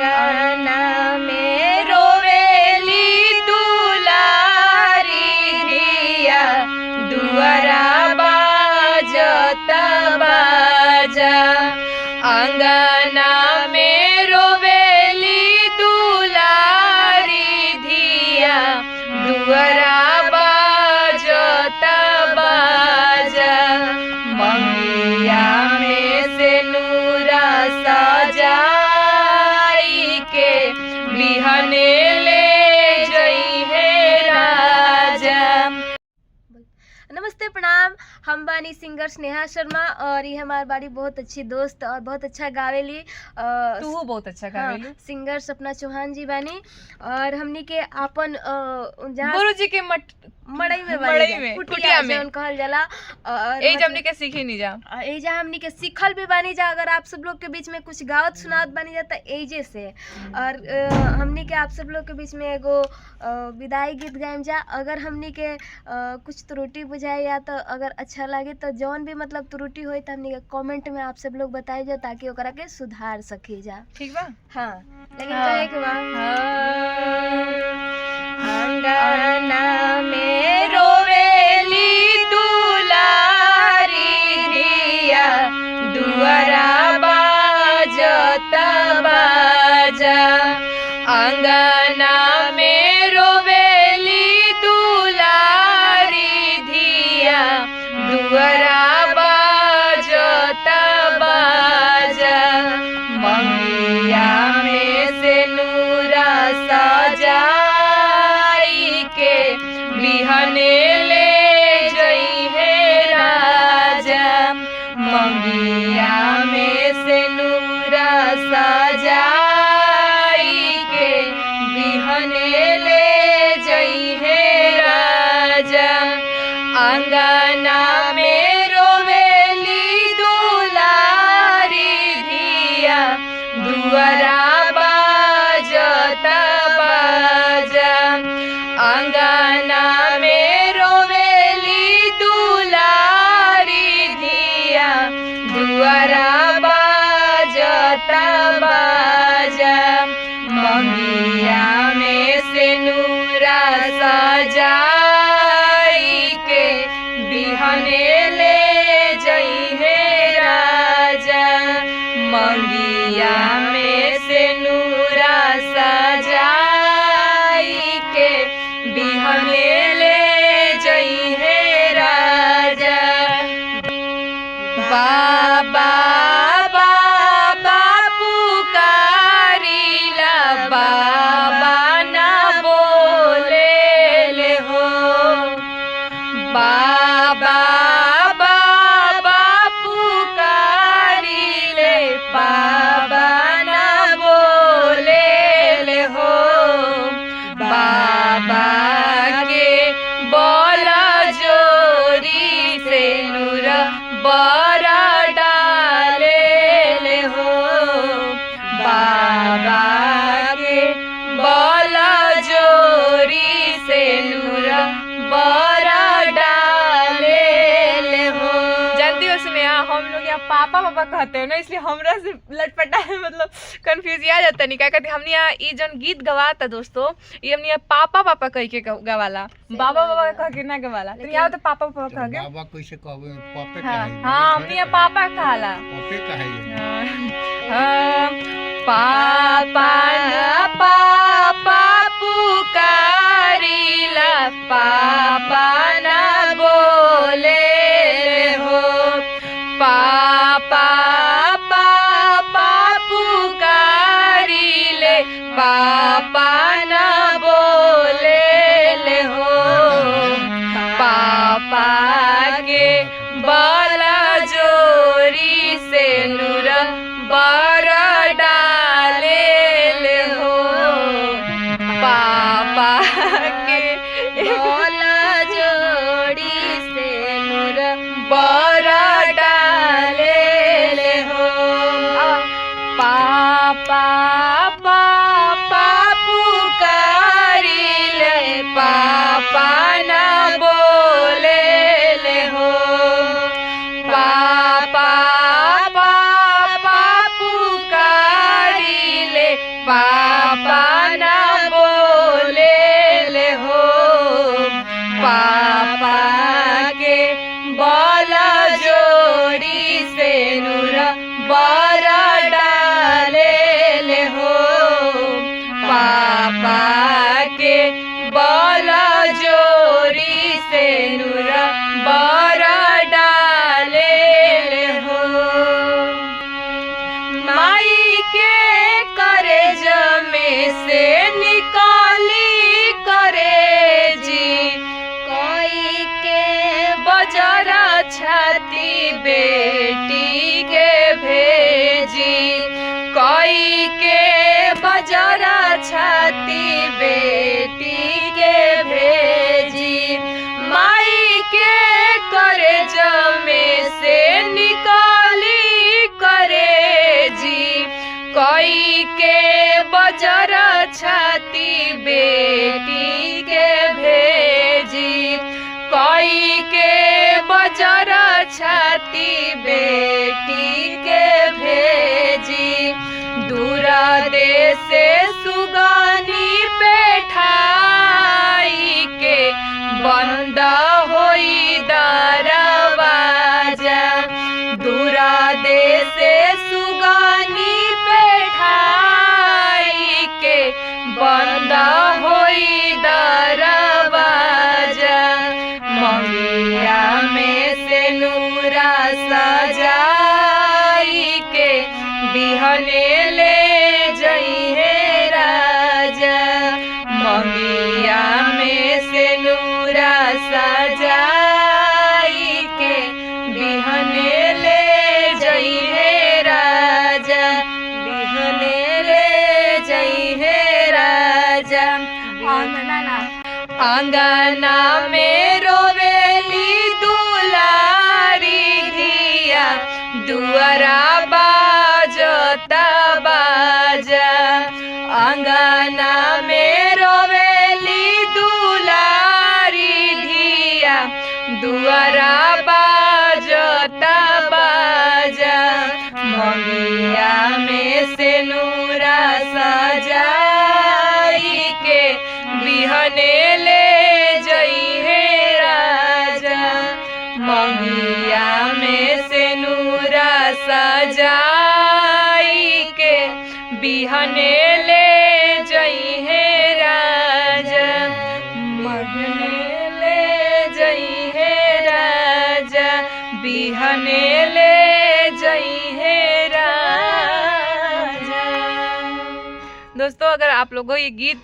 अंगना में रोवेली दुलारी धिया दुआरा बाजत बाजा। अंगना में रोवेली दुलारी धिया दुआरा बाजत बाजा। मंगिया में से नूरा सजाई के बिहने ले जई है राजा। नमस्ते प्रणाम, हम बानी सिंगर स्नेहा शर्मा और ये हमार बाड़ी बहुत अच्छी दोस्त और बहुत अच्छा गावेली। तू बहुत अच्छा गावेली। हाँ, सिंगर सपना चौहान जी बानी और हमनी के आपन गुरु जी के मड़ई में कुटिया में कहल जाला। और एज हमनी के सीखी नहीं जा, एजा हमनी के सीखल भी बानी जा। अगर आप सब लोग के बीच में कुछ गावत सुनावत बानी जा त एजे से। और हमनी के आप सब लोग के बीच में एगो विदाई गीत गायम जा। अगर हमनी के कुछ त्रुटि बुझाए या तो अगर अच्छा लगे तो जौन भी मतलब त्रुटि होई तो हमनी के कमेंट में आप सब लोग बताई जा ताकि ओकरा के सुधार सकी जा। ठीक बा? हाँ, लेकिन कहे के बा अंगना में रोवेली दुलारी धिया दुआरा बाजत बाजा। अंगना में रोवेली दुलारी धिया दुआरा बाजत बाजा। मंगिया में से नूरा सजाई के बिहने ले जई है राजा। मंगिया में से नूरा सजाई के बिहने ले जई है राजा। अंगना में रोवेली दुलारी धिया दुआरा बाजत बाजा। अंगना में रोवेली दुलारी धिया दुआरा बाजत बाजा। मंगिया में से नूरा सजाई के बिहने ले जई है राजा। मंगिया में से नूरा सजाई के बिहने ले जई है राजा। बाबा बाबा पुकारिला बाबा ना बोले ले हो। बाबा बाबा पुकारिले बाबा ना बोले ले हो। बाबा के बोला जोरी से नूर बरा डाले ले हो। बाबा के बोला जोरी से नूर बरा डाले ले हो। जानती हो स्नेहा, हम लोग यहाँ पापा पापा कहते हैं ना, इसलिए हमरा से लटपटा है, मतलब कंफ्यूज आ जाता नहीं। क्या कहते हमने यहाँ ये जन गीत गवाता दोस्तों, ये हमने यहाँ पापा पापा कह के गवाला, बाबा बाबा कह के ना गवाला। तो यहाँ तो पापा पापा कह के बाबा कैसे कहबे पापे हाँ, कहे। हाँ हमने यहाँ पापा कहला। पापे कहे। पापा ना पापा पुकारिला पापा ना बोले हो। पापा पापा पुकारिले पापा ना बोले ले हो। पापा के बाला जोरी से नूर बरा डाले ले हो। पापा के बाला जोड़ी से नूर बरा डाले ले हो। पापा पापा पुकारिले पापा ना बोले ले हो। पापा पापा पुकारिले पापा ना बोले ले हो, पापा के बाला जोड़ी से नूरा बारा डाले ले हो, पापा के बाला जोड़ी से नूरा बारा डाले ले हो। माई के करेज में से निकाली करेजी, कोई के बजरा छाती बेटी के भेजी, कोई के बजरा छाती बेटी के भेजी। माई के करेज में से निकाली करेजी, कोई के बजरा छाती बेटी के भेजी, कोई के बजरा छाती बेटी के भेजी। दूरा देश से सुगानी पेठाई के बंद होई दरवाजा, दूरा देश से सुगानी पेठाई के बंद होई दरवाजा। मंगिया में से नूरा सजाई के बिहने ले जइहे राजा, मंगिया में से नूरा सजाई के बिहने ले जइहे राजा, बिहने ले जइहे राजा। आंगना में रोवेली दुलारी धिया, दुआरा बाजता बाजा, आंगना में रोवेली दुलारी धिया, दुआरा बाजता बाजा। मंगिया में से नूरा सजाई के बिहने ले जइहे राजा, मंगिया में से नूरा सजाई के बिहने ले जइहे राजा, बिहने ले जइहे राजा, बिहने ले जइहे राजा। दोस्तों अगर आप लोगों को ये गीत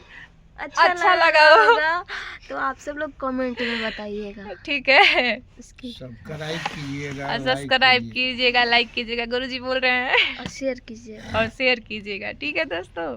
अच्छा लगा होगा तो आप सब लोग कमेंट में बताइएगा, ठीक है। सब्सक्राइब कीजिएगा, सब्सक्राइब कीजिएगा, लाइक कीजिएगा, गुरुजी बोल रहे हैं, और शेयर कीजिएगा। और शेयर कीजिएगा, ठीक है दोस्तों।